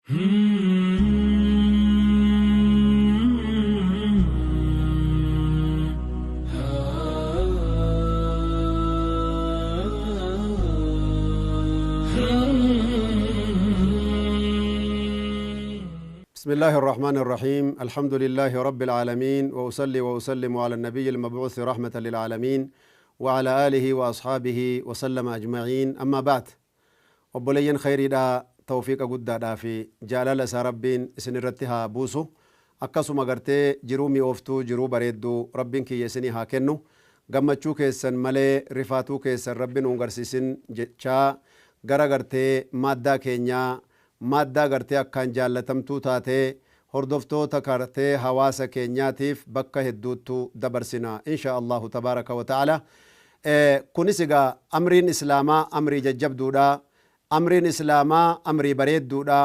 بسم الله الرحمن الرحيم الحمد لله رب العالمين وأصلي وأسلم على النبي المبعوث رحمة للعالمين وعلى آله وأصحابه وسلم أجمعين أما بعد وبلين خيري دا توفيق قد دا في جلال ربين سنرتها بوسو أكسو مغرتي جرومي أفتو جرو بريدو ربين كي يسني هاكنو غمچو كيسن ملي رفاتو كيسن ربين ونغرسيسن جا غرغرتي مادة كينيا madda gartee akkaan jaallatamtuu taatee hordoftoota kartee hawaasa keenyaatiif bakka hedduuttu dabarsina insha Allahu tabaaraka wa ta'ala. Kunis egaa amriin islaamaa amrii jajjabduudha, amriin islaamaa amrii bareedduudha,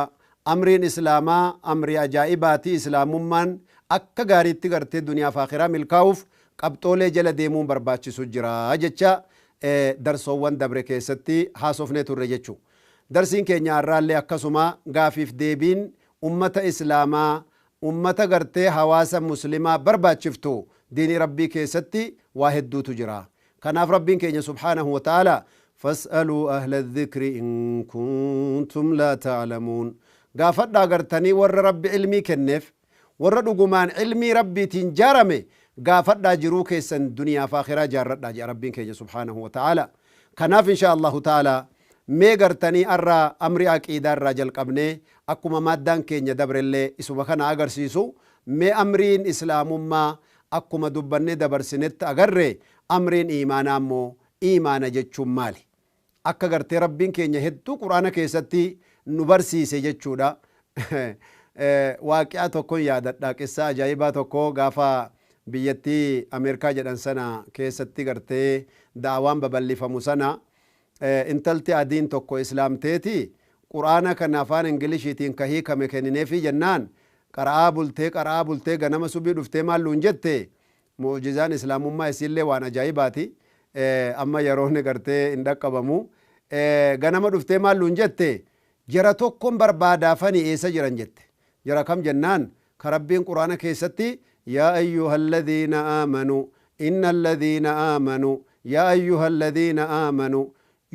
amriin islaamaa amrii ajaa'ibaati. Islaamummaan akka gaariitti gartee duniyaa fi akhiraa milkaa'uuf qabxoolee jala deemuun barbaachisu jira jecha darsoowwan dabre keessatti haasofnee turre jechuudha. darsiin keenya irraallee akkasuma gaafiif deebiin ummata islaamaa ummata gartee hawaasa muslimaa barbaachiftu diini rabbii keessatti waa hedduutu jira. kanaaf rabbiin keenya subhaanahu wa ta'ala fas'aluu ahla dhikri in kuntum laa ta'lamuun, gaafadhaa gartanii warra rabbi ilmii kenneef warra dhugumaan ilmii rabbiitiin jaarame gaafadhaa jiruu keessan duniyaa fi akhiraa jaarradhaa jedha rabbiin keenya subhaanahu wa ta'ala. kanaaf insha Allahu ta'ala mee gartanii arraa amri aqiidaa irraa jalqabnee akkuma maaddaan keenya dabrellee isuma kana agarsiisu mee amriin islaamummaa akkuma dubbannee dabarsinetti agarre amriin iimaanaa immoo iimaana jechuun maali akka gartee rabbiin keenya hedduu quraana keessatti nu barsiise jechuudha. waaqi'a tokkon yaadadha, qissaa ajaa'ibaa tokko gaafa biyyattii Ameerikaa jedhan sana keessatti gartee daawaan babal'ifamu sana intalti adiin tokko islaamteeti quraana kana afaan ingiliishiitiin ka hiikame kennineefi jennaan qara'aa bultee ganama subii dhuftee maalluun jette. mu'jizaan islaamummaa isillee waan ajaa'ibaati, amma yeroon gartee hin dhaqqabamu. ganama dhuftee maalluun jette jara tokkon barbaadaafanii eessa jiran jette. jara kam jennaan ka rabbiin quraana keessatti yaa ayyuha alladhiina aamanuu inna alladhiina aamanuu yaa ayyuha alladhiina aamanuu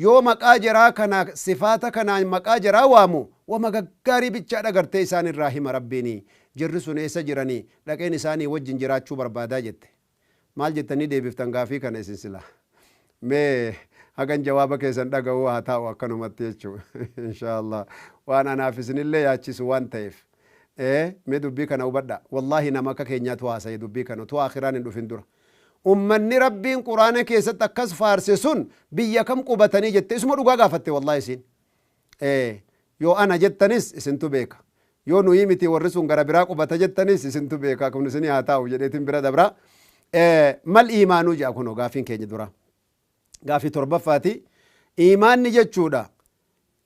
yoo maqaa jaraa kana sifaata kanaan maqaa jaraa waamu wama gaggaarii bichaadha gartee isaan irraa hima rabbiini. jirri sun eessa jiranii dhaqeen isaanii wajjin jiraachuu barbaadaa jette. maal jettanii deebiftan gaafii kana isin sila? mee hagan jawaaba keessan dhaga'uu haa taa'u akkanumatti jechuu insha Allah waan anaaf isinillee yaachisu waan ta'eef mee dubbii kana hubadha. wallahi nama akka keenyaatu haasaye dubbii kana tu akhiraan hin dhufin dura. ummanni rabbiin quraana keessatti akkas faarse sun biyya kam qubatanii jette isuma dhugaa gaafatte. wallahi isin yoo ana jettanis isintu beeka, yoo nuyi miti warri sun gara biraa qubata jettanis isintu beeka. kun isin haa taa'u jedheetin bira dabra. mal iimaanuu jedha kuno gaafiin keenya dura gaafii torbaffaati. iimaanni jechuudha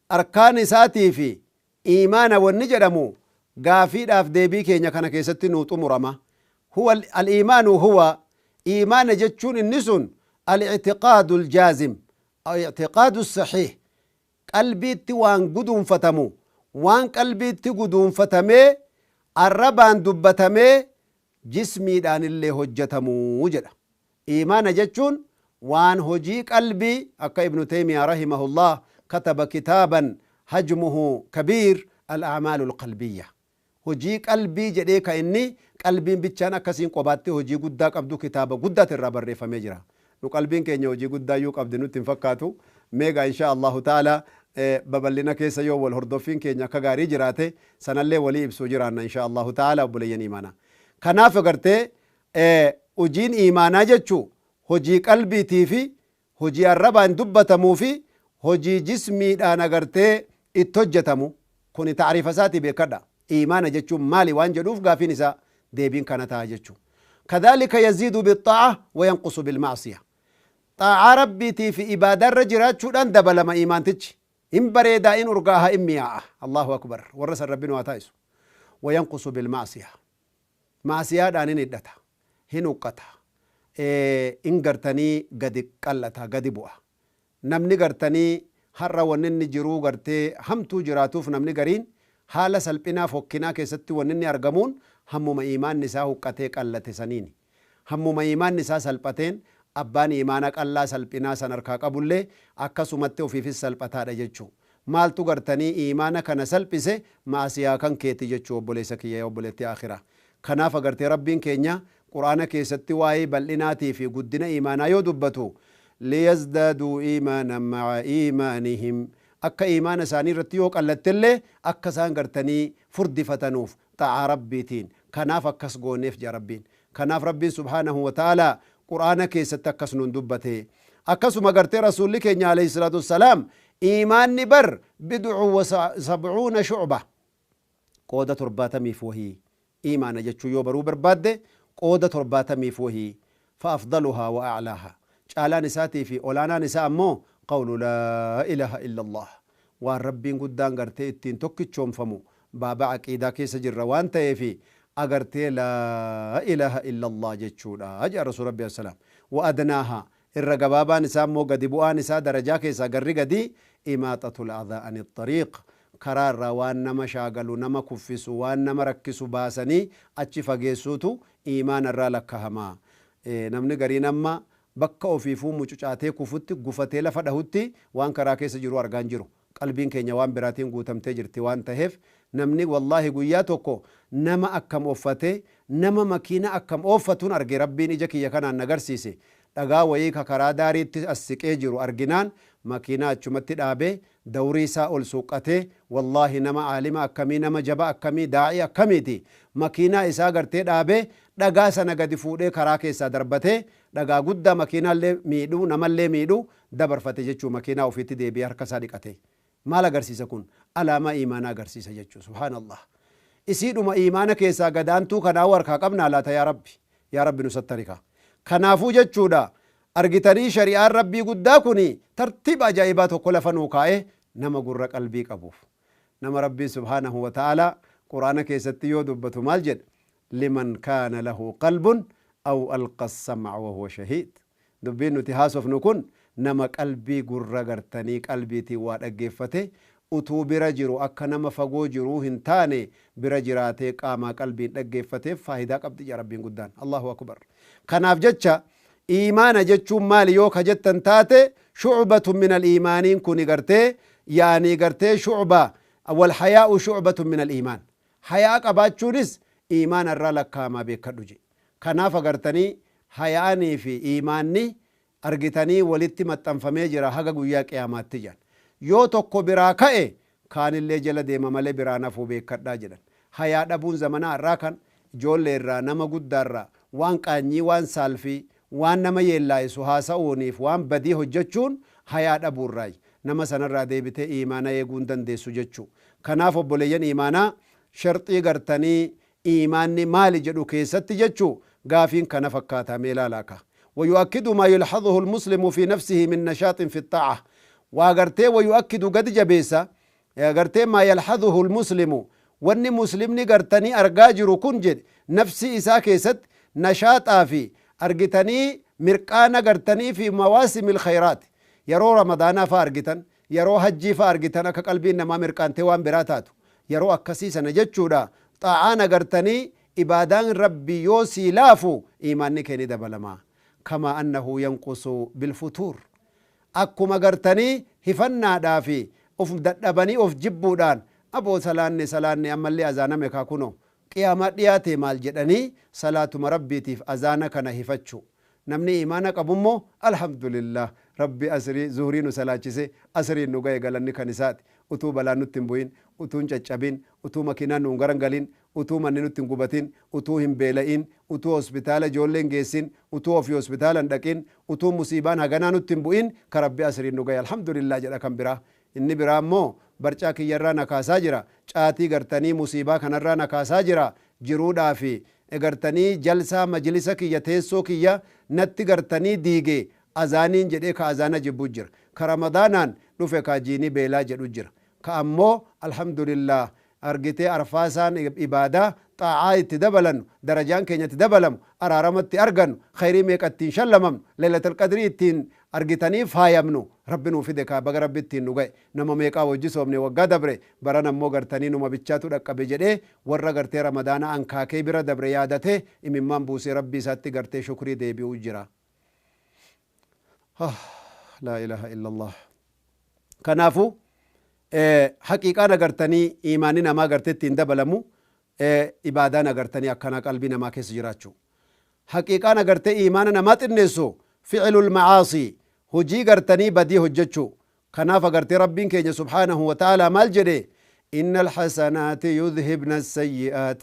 arkaan isaatii fi iimaana wanni jedhamu gaafiidhaaf deebii keenya kana keessatti nuu xumurama. huwa al-iimaanu huwa إيمان جتشون النسون الاعتقاد الجازم أو اعتقاد الصحيح قلبي وان قدوم فتمو وان قلبي قدوم فتمي الربان دبتمي جسمي دان اللي هجتمو وجدا. إيمان جتشون وان هجي قلبي أكا ابن تيمية رحمه الله كتب كتابا حجمه كبير الأعمال القلبية. hojii qalbii jedhee ka inni qalbiin bichaan akkasiin qobaatti hojii guddaa qabdu kitaaba guddaati irraa barreeffamee jira. nu qalbiin keenya hojii guddaa iyyuu qabdi nutti hin fakkaatu. meegaa insha Allahu ta'ala babal'ina keessa yoo wal hordoffiin keenya akka gaarii jiraate sanallee walii ibsuu jiraanna insha Allahu ta'ala obboleeyyan iimaanaa. kanaaf agartee hojiin iimaanaa jechuu hojii qalbiitii fi hojii arrabaan dubbatamuu fi hojii jismiidhaan agartee itti hojjetamu kuni taarifa isaatii beekadha. إيمان جتشو مالي وان جدوف قافين إسا ديبين كانتا جتشو. كذلك يزيد بالطاعة وينقص بالمعصية. طاعة ربي تي في إبادة الرجرات شو دان دبل ما إيمان تج إن بريدا إن أرقاها إمياء الله أكبر ورسل ربنا واتايسو. وينقص بالمعصية معصية دانين إدتا هنوقتا إن قرتني قد قلتا قد بوا نمني قرتني هر ونن جرو قرتي همتو جراتوف نمني قرين haala salphinaa fokkinaa keessatti wanni inni argamuun hammuma iimaanni isaa huqqatee qallate saniini. Hammuma iimaanni isaa salphateen abbaan iimaana qallaa salphinaa san harkaa qabullee akkasumatti ofiifis salphataadha jechuu. Maaltu gartanii iimaana kana salphise maasiyaa kan keeti jechuu obboleessa kiyya obboleettii akhiraa. Kanaaf agartee rabbiin keenya quraana keessatti waa'ee bal'inaatii fi guddina iimaanaa yoo dubbatu liyazdaaduu iimaanan ma'a iimaanihim akka iimaana isaanii irratti yoo qallattellee akka isaan gartanii furdifatanuuf xaa'aa rabbiitiin. Kanaaf akkas gooneef jaa rabbiin. Kanaaf rabbiin subhaanahu wa ta'aalaa quraana keessatti akkas nuun dubbate. Akkasuma gartee rasuulli keenya alayhi salaatu wassalaam iimaanni bar bid'u wa sab'uuna shu'ba qooda 70 wahii iimaana jechuu yoo baruu barbaadde qooda 70 wahii فأفضلها وأعلاها caalaan isaatii fi olaanaan isaa ammoo qawlu laa ilaaha illa Allah waan rabbiin guddaan gartee ittiin tokkichoomfamu baaba aqiidaa keessa jirra waan ta'eefi agartee laa ilaaha illa Allah jechuudha jedha rasuul rabbi assalaam. Wa adnaaha irra gabaabaan isaa ammoo gadi bu'aan isaa darajaa keessaa garri gadi imaaxatul adhaa ani xariiq karaa irraa waan nama shaagalu nama kuffisu waan nama rakkisu baasanii achi fageessuutu iimaana irraa lakkahamaa. Namni gariin amma bakka ofiifuu mucucaatee kufutti gufatee lafa dhahutti waan karaa keessa jiru argaan jiru. Qalbiin keenya waan biraatiin guutamtee jirti waan taheef namni wallaahi guyyaa tokko nama akkam ooffatee nama makiina akkam ooffatuun arge rabbiin ija kiyya kanaan nagarsiise. Dhagaa wayii ka karaa daariitti as siqee jiru arginaan makiinaa achumatti dhaabee dawrii isaa ol suuqatee wallaahi nama aalima akkamii nama jaba akkamii daa'ii akkamiiti makiinaa isaa gartee dhaabee dhagaa sana gadi fuudhee karaa keessaa darbatee dhagaa guddaa makiinaallee miidhuu namallee miidhuu dabarfate jechuu makiinaa ofiitti deebi'ee harka isaa dhiqate. Maal agarsiisa kun? Alaamaa iimaanaa agarsiisa jechuu subhaanallah. Isiidhuma iimaana keessaa gadaantuu kanaa harkaa qabnaa laata yaa rabbi nusattarika. Kanaafuu jechuudha argitanii shari'aan rabbii guddaa kuni tartiiba ajaa'ibaa tokko lafa nuu kaa'e nama gurra qalbii qabuuf. Nama rabbii subhaanahu wa ta'ala quraana keessatti yoo dubbatu maal jedha? Liman kaana lahu qalbun aw alqa as-sam'a wa huwa shahiid. Dubbiin nuti haasofnu kun nama qalbii gurra gartanii qalbiitiin waa dhaggeeffate utuu bira jiru akka nama fagoo jiruu hin taane bira jiraatee qaamaa qalbiin dhaggeeffateef faayidaa qabdi jedha rabbiin guddaan. Allahu akbar. Kanaaf jecha iimaana jechuun maali yoo ka jettan taate shu'batun min al-iimaaniin kuni gartee yaanii gartee shu'ba wal hayaa'u shu'batun min al-iimaan. Hayaa qabaachuunis iimaana irraa lakkaamaa beekadhu je. Kanaaf agartanii hayaanii fi iimaanni argitanii walitti maxxanfamee jira haga guyyaa qiyaamaatti jedhan. Yoo tokko biraa ka'e kaanillee jala deema malee biraa nafuu beekadhaa jedhan. Hayaa dhabuun zamanaa irraa kan ijoollee irraa nama guddaa irraa waan qaanyii waan saalfii waan nama yeellaa'isu haasa'uuniif waan badii hojjechuun hayaa dhabuurraa nama sanarraa deebitee iimaana eeguu dandeessu jechuu. Kanaaf obboleeyyan iimaanaa sharxii gartanii iimaanni maali jedhu keessatti jechuu gaafiin kana fakkaataa mee ilaalaaka. ويؤكد ما يلحظه المسلم في نفسه من نشاط في الطاعة وغرتي ويؤكد قد جبيسا غرتي ما يلحظه المسلم وان مسلمني غرتني ارغاجر كنجد نفسي اساكيست نشاطا في ارغتني مرقانا غرتني في مواسم الخيرات يرو رمضان فارغتن يرو حجي فارغتن كقلبي انما مرقانتي وان براتاتو يرو اكسيسا نجچودا طاعانا غرتني عبادان ربي يوسي لافو ايماني كني دبلما كما أنه ينقص بالفتور أكما قرتني هفنا دافي أف دبني أف جبودان أبو سلاني أما اللي أزانا مكاكونو قيامات دياتي مال جدني صلاة مربيتي في أزانا كان هفتشو نمني إيمانك أبومو الحمد لله ربي أسري زهرين وسلاچسي أسري نغاية غلني كنسات utuu balaa nutti hin bu'in utuu hin caccabin utuu makiinaan nu hin garangalin utuu manni nutti hin gubatin utuu hin beela'in utuu hospitaala ijoollee hin geessin utuu ofii hospitaala hin dhaqin utuu musiibaan haganaa nutti hin bu'in ka rabbi asriin nu gahe alhamdulillah jedha kan biraa. Inni biraa immoo barcaa kiyyarraa na kaasaa jira caatii gartanii musiibaa kanarraa na kaasaa jira jiruudhaa fi gartanii jalsaa majlisa kiyya teessoo kiyya natti gartanii diige azaaniin jedhee ka azaana jibbu jira ka ramadaanaan dhufe ka jiinii beelaa jedhu jira ka ammoo alhamdulillah argitee arfaasaan ibaadaa xaa'aa itti dabalannu darajaan keenya itti dabalamu araaramatti argannu khayrii meeqa ittiin shallamamnu leelatal qadrii ittiin argitanii faayamnu rabbi nuu fide kaa baga rabbi ittiin nu ga'e nama meeqaa wajji soomne waggaa dabre baran ammoo gartanii numa bichaatu dhaqqabe jedhee warra gartee ramadaana ankaakee bira dabre yaadatee imimmaan buusee rabbii isaatti gartee shukrii deebi'uu jira. laa ilaaha illallah. Kanaafuu haqiiqaan agartanii imaanii namaa agartee ittiin dabalamu ibaadaan agartanii akkana qalbii namaa keessa jiraachuu. Haqiiqaan agartee imaana namaa xinneessu ficilul macaasii hojii gartanii badii hojjechuu. Kanaaf agartee rabbiin keenya subhaanahu wa ta'aalaa maal jedhe inna alxasanaati yudhibna asayyi'aat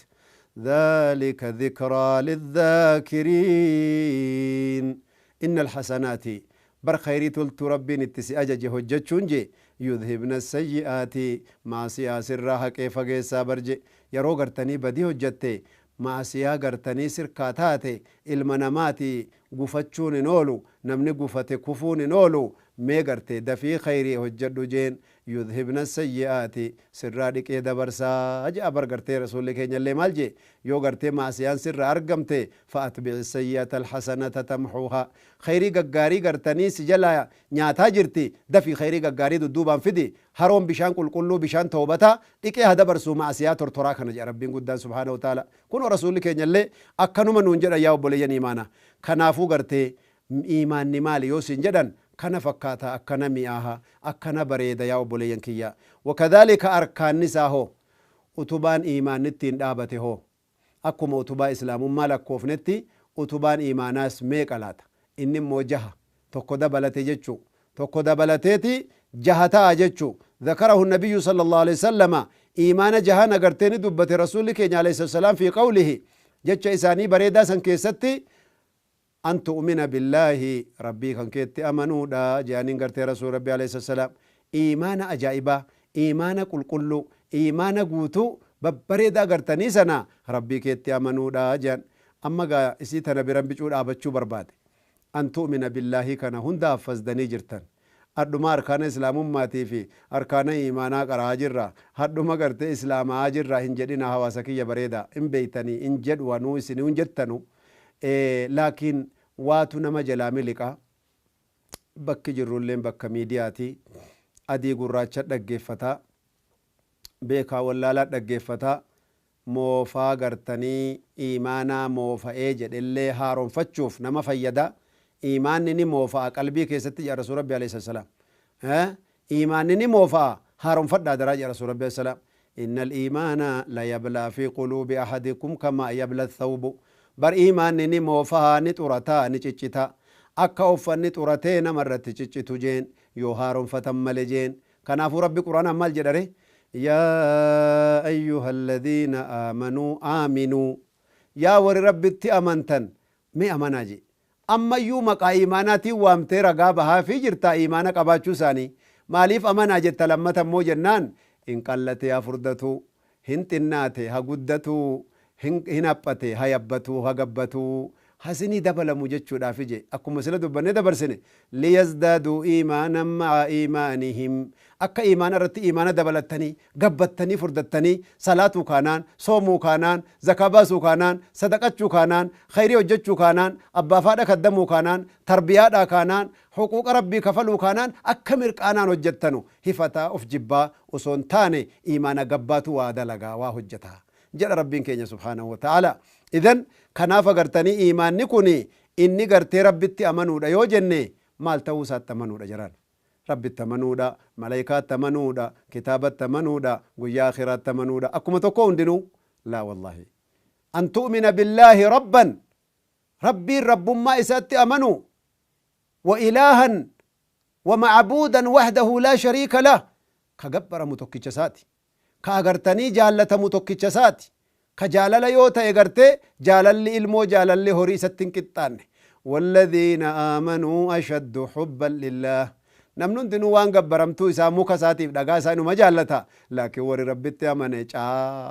ذلك ذكرى للذاكرين إن الحسنات بر خيري تلت ربي نتسي أجج هجتشون جي يذهبن السيئات مع سياسر راها كيف قيسا برجي يرو قرتني بدي هجتي مع سيا قرتني سركاتاتي المناماتي قفتشون نولو نمني قفتي كفون نولو مي قرتي دفي خيري هجتو جين يذهبن السيئات سرادك إيدا برسا أجي أبر قرتي رسول لك اللي مالجي يو قرتي مع سيان سر أرقمتي فأتبع السيئة الحسنة تمحوها خيري ققاري قرتني سجلا نياتا جرتي دفي خيري ققاري دوبان فدي هروم بشان كل بشان توبتا لكي هذا برسو مع سيات تراك نجي ربين قدان سبحانه وتعالى كونوا رسول لك اللي أكنو من ونجر ياو بوليان إيمانا كنافو قرتي إيمان نمالي يوسين جدن كان فكاتا أكنا مياها أكنا بريدا يا أبوليان كيا وكذلك أركان نساهو أتوبان إيمان نتين دابته هو أكم أتوبا إسلام مالك كوفنتي أتوبان إيماناس ميقالات إني موجهة توكو دبلتي جتشو توكو دبلتيتي جهتا جتشو ذكره النبي صلى الله عليه وسلم إيمان جهانا قرتين دبت رسولك عليه السلام في قوله جتش إساني بريدا سنكيستي أن تؤمن بالله ربي كان كيت أمنوا دا جانين قرتي رسول ربي عليه السلام إيمان أجائبا إيمان كل إيمان قوتو ببريدا قرتني سنا ربي كيت أمنوا دا جان أما قا إسيتنا برنبجول آبتشو برباد أن تؤمن بالله كان هندا فزدني جرتن هدوما أركان إسلام ماتي في أركان إيمانا قرا جرا هدوما قرتي إسلام آجرا هنجدنا هواسكي بريدا إن بيتني إن جد ونو إسني ونجدتنو لكن waatu nama jalaa miliqa bakki jirrulleen bakka miidiyaati adii gurraacha dhaggeeffata beekaa wallaalaa dhaggeeffata moofaa gartanii imaanaa moofa'ee jedhellee haaronfachuuf nama fayyada imaanni ni moofa'a qalbii keessatti yaa rasuul rabbi alayhi salaam imaanni ni moofa'a haaronfadhaa daraa yaa rasuul rabbi alayhi salaam innal imaana la yablaa fi quluubi ahadikum kama yabla thawbu bar imaanni ni moofahaa ni xurataa ni ciccita akka uffanni xuratee namarratti ciccitu jeen yoo haaronfatan male jeen kanaafuu rabbi qur'aan maal jedhare yaa ayyuha alladhiina aamanuu aaminuu yaa warri rabbitti amantan mee amanaa je ammayyuu maqaa imaanaatiin waamtee ragaa bahaa fi jirtaa imaana qabaachuu isaanii maaliif amanaa jetta lammatan moo jennaan hin qallatee hafurdatu hin xinnaate haguddatu hin haphate hayabbatu hagabbatu hasini dabalamu jechuudhaaf ije akkuma sila dubbanne dabarsine liyazdaduu iimaanan ma'a iimaanihim akka iimaana irratti iimaana dabalatanii gabbattanii furdattanii salaatuu kaanaan soomuu kaanaan zakaa baasuu kaanaan sadaqachuu kaanaan khayrii hojjechuu kaanaan abbaa faadha kaddamuu kaanaan tarbiyaadhaa kaanaan huquuqa rabbii kafaluu kaanaan akka mirqaanaan hojjettanu hifataa of jibbaa osoon taane iimaana gabbaatu waa dalagaa waa hojjetaa جل ربين كينيا سبحانه وتعالى إذن كناف قرتني إيمان كوني إني قرتي ربي تأمنوا دا يوجني مال توسات تمنوا دا جران ربي تمنوا دا ملايكات تمنوا دا كتابات تمنوا دا قويا آخرات تمنوا دا أكما تكون دنو لا والله أن تؤمن بالله ربا ربي رب ما إسات تأمنوا وإلها ومعبودا وحده لا شريك له كقبر متوكيشساتي كاغرتني جالته متوكيشسات كجالل يوتا اغرتي جالل المو جالل هوري ستن قطان والذين آمنوا أشد حبا لله نمنون دنو وان قبرمتو إسامو كساتي دقا سانو ما جالتا لكن وري ربي تيامني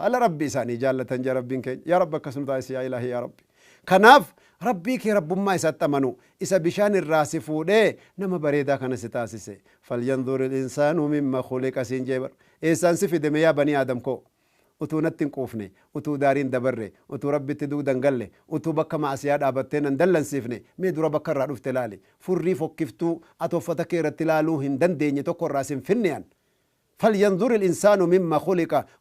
على ربي ساني جالتا جا ربين كي يا رب كسم دايس يا إلهي يا ربي كناف ربي كي رب ما يستمنو إسا بشان الراسفو دي نما بريدا كان ستاسسي فلينظر الإنسان مما خلق سنجبر إنسان سفي دميا بني آدم كو utuu natti hin quufne utuu daariin dabarre utuu rabbitti duudan galle utuu bakka maasiyaa dhaabattee nan dallansiifne mee dura bakka irraa dhufte laali furrii fokkiftuu atoffata kee irratti ilaaluu hin dandeenye tokko irraa sin finneyan فلينظر الإنسان مما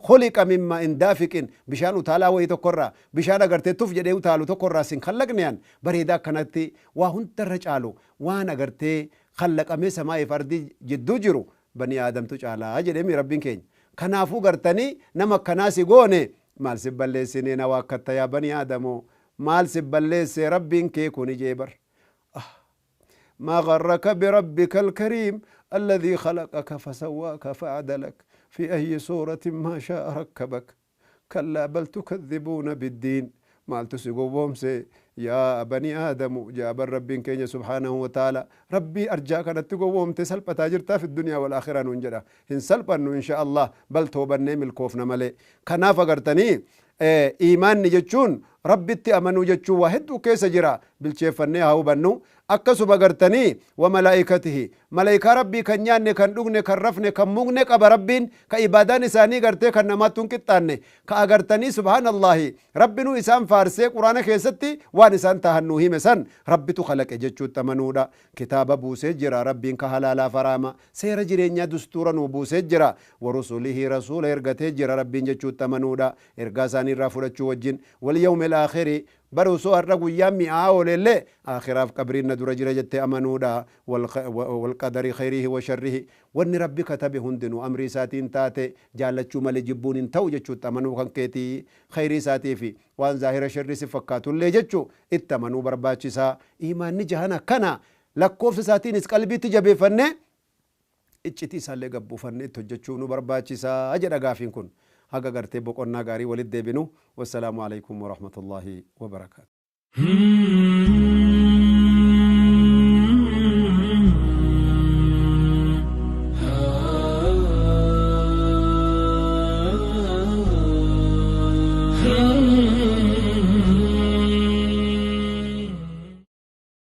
خلق مما اندافق بشان وتعالى وهي تقرى بشان أجرت تفجد وتعالى تقرى سين خلقنيان بريدا كانت وهن ترجعلو وانا أجرت خلق أمي سماء فردي جدو جرو بني آدم تجعل أجل أمي ربين كين كنافو قرتني نما كناسي قوني مال سبالي سنين واكتا يا بني آدمو مال سبالي سي ربين كي كوني جيبر ما غرك بربك الكريم الذي خلقك فسواك فعدلك في أي صورة ما شاء ركبك كلا بل تكذبون بالدين مال تسيقوا بومسي يا بني آدم جاب الرب كينيا سبحانه وتعالى ربي أرجاك نتقوا بومتي سلبة تاجرتا في الدنيا والآخرة ننجرا إن سلبا إن شاء الله بل توبا نيم الكوفنا ملي كنافة قرتني إيمان نجتشون ربي تأمنوا جتشو واحد وكيس جرا بالشيفني هاو بنو أكسو بغرتني وملائكته ملائكة ربي كان ياني كان لغني كان رفني كان مغني كبا ربين كإبادان إساني غرتي كان نماتون كتاني كأغرتني سبحان الله ربنو إسان فارسي قرآن كيستي وان إسان تهنوهي مسان ربي تخلق جتشو تمنودا كتاب بوسي جرا ربين كهلالا فراما سير جرينيا دستورا وبوسي جرا ورسوله رسول إرغتي جرا ربين جتشو تمنودا إرغاساني رافورتشو وجين واليوم الآخر برسو الرقو يامي للي آخراف قبرين درجة جت أمنودا والقدر خيره وشره وان ربي كتب هندنو أمري ساتين تاتي جالتشو مالي جبون انتو جتشو تمنو كان كيتي خيري ساتي في وان ظاهر شر سفكاتو اللي جتشو اتمنو برباچسا إيمان نجهنا كنا لكوف ساتين اس قلبي تجبي فنه اچتي سالي قبو فنه تجتشو نو برباچسا أجد أغافين كن haga gartee boqonnaa gaarii walitti deebinu wasalaamu alaykum warahmatullaahi wabarakaatu